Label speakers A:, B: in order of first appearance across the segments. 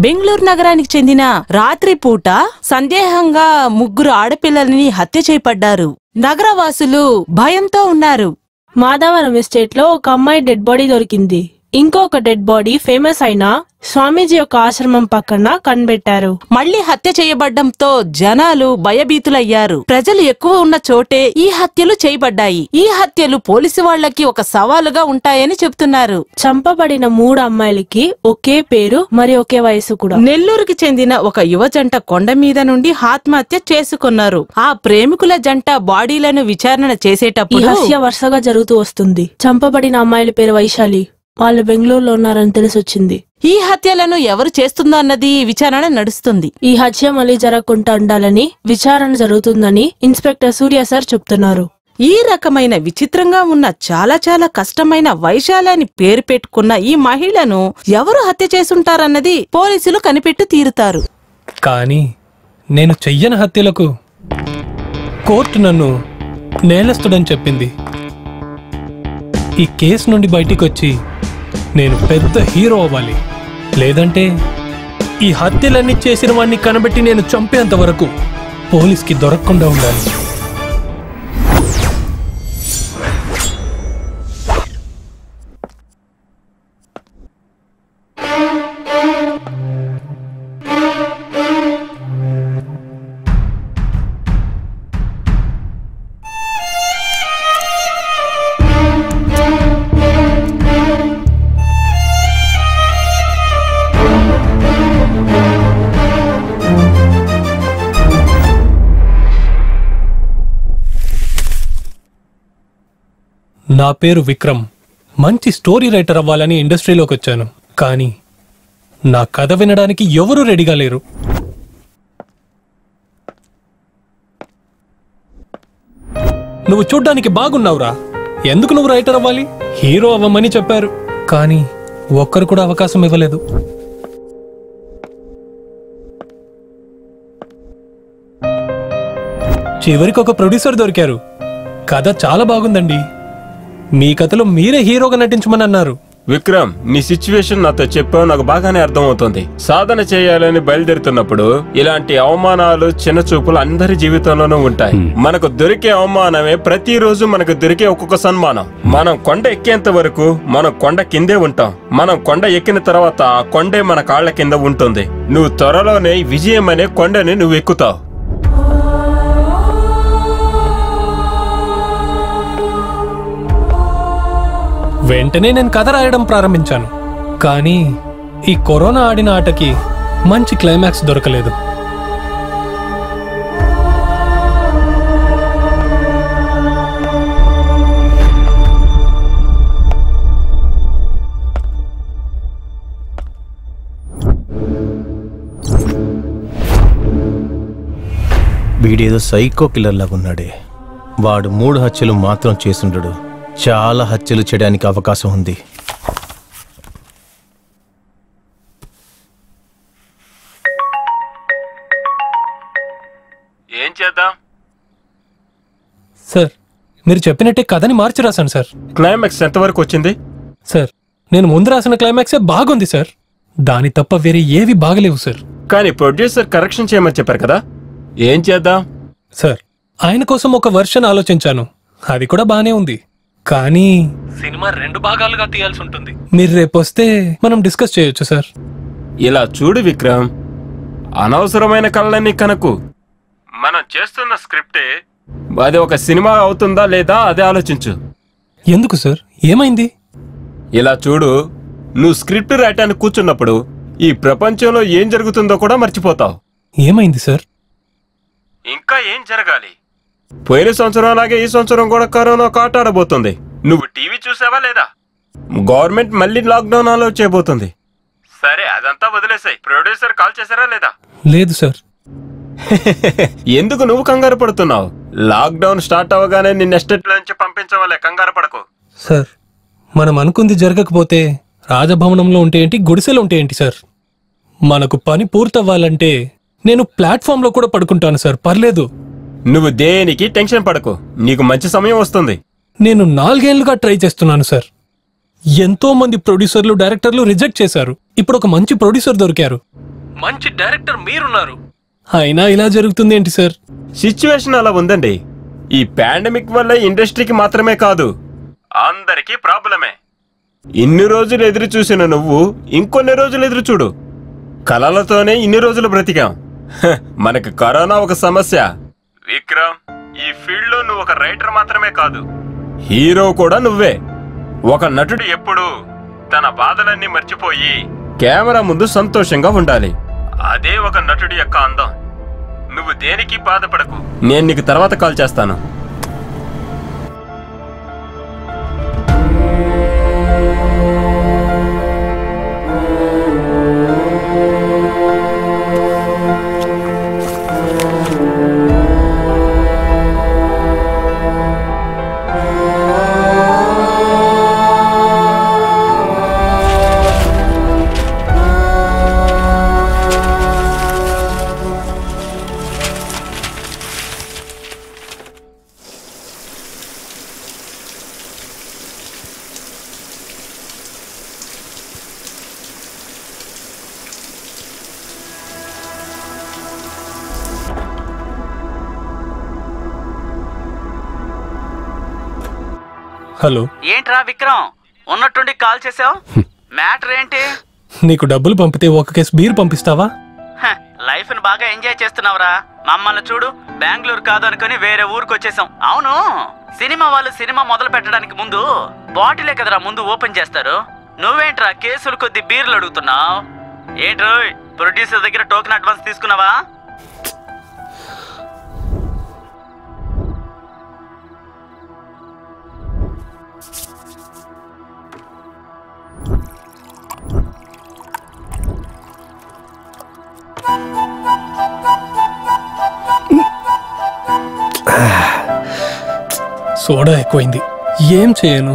A: బెంగళూరు నగరానికి చెందిన రాత్రిపూట సందేహంగా 3 ఆడపిల్లలని హత్య చేయబడ్డారు. నగరవాసులు భయంతో ఉన్నారు.
B: మాధవరం ఎస్టేట్ లో ఒక అమ్మాయి డెడ్ బాడీ దొరికింది. ఇంకొక డెడ్ బాడీ ఫేమస్ అయిన స్వామీజీ యొక్క ఆశ్రమం పక్కన కనిపెట్టారు.
A: మళ్లీ హత్య చేయబడ్డంతో జనాలు భయభీతులయ్యారు. ప్రజలు ఎక్కువ ఉన్న చోటే ఈ హత్యలు చేయబడ్డాయి. ఈ హత్యలు పోలీసు వాళ్లకి ఒక సవాలుగా ఉంటాయని చెబుతున్నారు.
B: చంపబడిన 3 అమ్మాయిలకి ఒకే పేరు మరి ఒకే వయసు కూడా.
A: నెల్లూరుకి చెందిన ఒక యువ జంట కొండ మీద నుండి ఆత్మహత్య చేసుకున్నారు. ఆ ప్రేమికుల జంట బాడీలను విచారణ చేసేటప్పుడు
B: హత్య వరుసగా జరుగుతూ వస్తుంది. చంపబడిన అమ్మాయిల పేరు వైశాలి. వాళ్ళు బెంగళూరులో ఉన్నారని తెలిసొచ్చింది.
A: ఈ హత్యలను ఎవరు చేస్తుందో అన్నది విచారణ నడుస్తుంది.
B: ఈ హత్య మళ్లీ జరగకుండా ఉండాలని విచారణ జరుగుతుందని ఇన్స్పెక్టర్ సూర్య సార్ చెప్తున్నారు.
A: ఈ రకమైన విచిత్రంగా ఉన్న చాలా కష్టమైన వైశాలి అని పేరు పెట్టుకున్న ఈ మహిళను ఎవరు హత్య చేసుంటారన్నది పోలీసులు కనిపెట్టి తీరుతారు.
C: కానీ నేను చెయ్యని హత్యలకు కోర్టు నన్ను నేరస్తుడని చెప్పింది. ఈ కేసు నుండి బయటికొచ్చి నేను పెద్ద హీరో అవ్వాలి. లేదంటే ఈ హత్యలన్నీ చేసిన వాడిని కనబెట్టి నేను చంపేంత వరకు పోలీస్కి దొరకకుండా ఉండాలి. నా పేరు విక్రమ్. మంచి స్టోరీ రైటర్ అవ్వాలని ఇండస్ట్రీలోకి వచ్చాను. కానీ నా కథ వినడానికి ఎవరూ రెడీగా లేరు. నువ్వు చూడ్డానికి బాగున్నావురా, ఎందుకు నువ్వు రైటర్ అవ్వాలి? హీరో అవ్వమని చెప్పారు, కానీ ఒక్కరు కూడా అవకాశం ఇవ్వలేదు. చివరికి ఒక ప్రొడ్యూసర్ దొరికారు. కథ చాలా బాగుందండి, మీ కథలో మీరే హీరోగా నటించమని అన్నారు.
D: విక్రమ్, నీ సిచ్యువేషన్ నాతో చెప్పావు, నాకు బాగానే అర్థమవుతుంది. సాధన చేయాలని బయలుదేరుతున్నప్పుడు ఇలాంటి అవమానాలు, చిన్న చూపులు అందరి జీవితంలోనూ ఉంటాయి. మనకు దొరికే అవమానమే ప్రతిరోజు మనకు దొరికే ఒక్కొక్క సన్మానం. మనం కొండ ఎక్కేంత వరకు మనం కొండ కిందే ఉంటాం. మనం కొండ ఎక్కిన తర్వాత ఆ కొండే మన కాళ్ల కింద ఉంటుంది. నువ్వు త్వరలోనే విజయం అనే కొండని నువ్వు ఎక్కుతావు.
C: వెంటనే నేను కథ రాయడం ప్రారంభించాను. కానీ ఈ కరోనా ఆడిన ఆటకి మంచి క్లైమాక్స్ దొరకలేదు.
E: వీడేదో సైకో కిల్లర్ లాగా ఉన్నాడే. వాడు 3 హత్యలు మాత్రం చేసుండడు, చాలా హత్యలు చేయడానికి అవకాశం ఉంది.
D: ఏం చేద్దాం
C: సార్? మీరు చెప్పినట్టే కథని మార్చి రాశాను సార్.
D: క్లైమాక్స్ ఎంతవరకు వచ్చింది?
C: సార్, నేను ముందు రాసిన క్లైమాక్సే బాగుంది సార్. దాని తప్ప వేరే ఏవి బాగలేవు సార్.
D: కానీ ప్రొడ్యూసర్ కరెక్షన్ చేయమని చెప్పారు కదా, ఏం చేద్దాం?
C: సార్, ఆయన కోసం ఒక వర్షన్ ఆలోచించాను, అది కూడా బానే ఉంది. కానీ సినిమా 2 భాగాలుగా తీయాల్సి ఉంటుంది. మీరు రేపు వస్తే మనం డిస్కస్ చేయొచ్చు సార్.
D: ఇలా చూడు విక్రమ్, అనవసరమైన కళ్ళని కనకు. మనం చేస్తున్న స్క్రిప్టే అది ఒక సినిమా అవుతుందా లేదా అదే ఆలోచించు.
C: ఎందుకు సార్, ఏమైంది?
D: ఇలా చూడు, నువ్వు స్క్రిప్ట్ రాయటానికి కూర్చున్నప్పుడు ఈ ప్రపంచంలో ఏం జరుగుతుందో కూడా మర్చిపోతావు.
C: ఏమైంది సార్?
D: ఇంకా ఏం జరగాలి? పోయిన సంవత్సరం అలాగే ఈ సంవత్సరం కూడా కరోనా కాటాడబోతుంది. నువ్వు టీవీ చూసావా లేదా? గవర్నమెంట్ మళ్ళీ లాక్డౌన్ అలో చేయబోతుంది. సరే, అదంతా వదిలేసాయి. ప్రొడ్యూసర్ కాల్ చేశారా లేదా?
C: లేదు సార్.
D: ఎందుకు నువ్వు కంగారు పడుతున్నావు? లాక్డౌన్ స్టార్ట్ అవగానే నిన్న ఎస్టేట్ నుంచి పంపించవాలే, కంగారు పడకు.
C: సార్, మనం అనుకుంది జరగకపోతే రాజభవనంలో ఉంటే ఏంటి, గుడిసెలో ఉంటే ఏంటి సార్? మనకు పని పూర్తవ్వాలంటే నేను ప్లాట్ఫామ్లో కూడా పడుకుంటాను సార్, పర్లేదు.
D: నువ్వు దేనికి టెన్షన్ పడకు, నీకు మంచి సమయం వస్తుంది.
C: నేను 4 ఏళ్లుగా ట్రై చేస్తున్నాను సార్. ఎంతో మంది ప్రొడ్యూసర్లు, డైరెక్టర్లు రిజెక్ట్ చేశారు. ఇప్పుడు ఒక మంచి ప్రొడ్యూసర్ దొరికారు. మంచి డైరెక్టర్ మీరున్నారు, అయినా ఇలా జరుగుతుంది ఏంటి సార్?
D: సిచ్యువేషన్ అలా ఉందండి. ఈ పాండమిక్ వల్ల ఇండస్ట్రీకి మాత్రమే కాదు, అందరికీ ప్రాబ్లమే. ఇన్ని రోజులు ఎదురు చూసిన నువ్వు ఇంకొన్ని రోజులు ఎదురు చూడు. కలలతోనే ఇన్ని రోజులు బ్రతికాం. మనకు కరోనా ఒక సమస్య. విక్రమ్, ఈ ఫీల్డ్ లో నువ్వు ఒక రైటర్ మాత్రమే కాదు, హీరో కూడా నువ్వే. ఒక నటుడు ఎప్పుడు తన బాధలన్నీ మర్చిపోయి కెమెరా ముందు సంతోషంగా ఉండాలి. అదే ఒక నటుడి యొక్క అందం. నువ్వు దేనికి బాధపడకు, నేను నీకు తర్వాత కాల్ చేస్తాను.
C: హలో,
F: ఏంట్రా విక్రమ్, ఉన్నట్టుండి కాల్ చేసావు? మ్యాటర్ ఏంటి?
C: నీకు డబ్బులు పంపితే ఒక కేసు బీర్ పంపిస్తావా?
F: లైఫ్ ని బాగా ఎంజాయ్ చేస్తున్నావురా. మమ్మల్ని చూడు, బెంగళూరు కాదు అనుకుని వేరే ఊరికి వచ్చేసాం. అవును, సినిమా వాళ్ళు సినిమా మొదలు పెట్టడానికి ముందు బాటిలే కదరా ముందు ఓపెన్ చేస్తారు. నువ్వేంట్రా కేసులు కొద్ది బీర్లు అడుగుతున్నావు? ఏంట్రో ప్రొడ్యూసర్ దగ్గర టోకెన్ అడ్వాన్స్ తీసుకున్నావా?
C: సోడా ఎక్కువైంది, ఏం చేయను?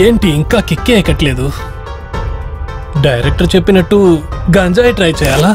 C: ఏంటి ఇంకా కిక్కే ఎక్కట్లేదు? డైరెక్టర్ చెప్పినట్టు గంజాయి ట్రై చేయాలా?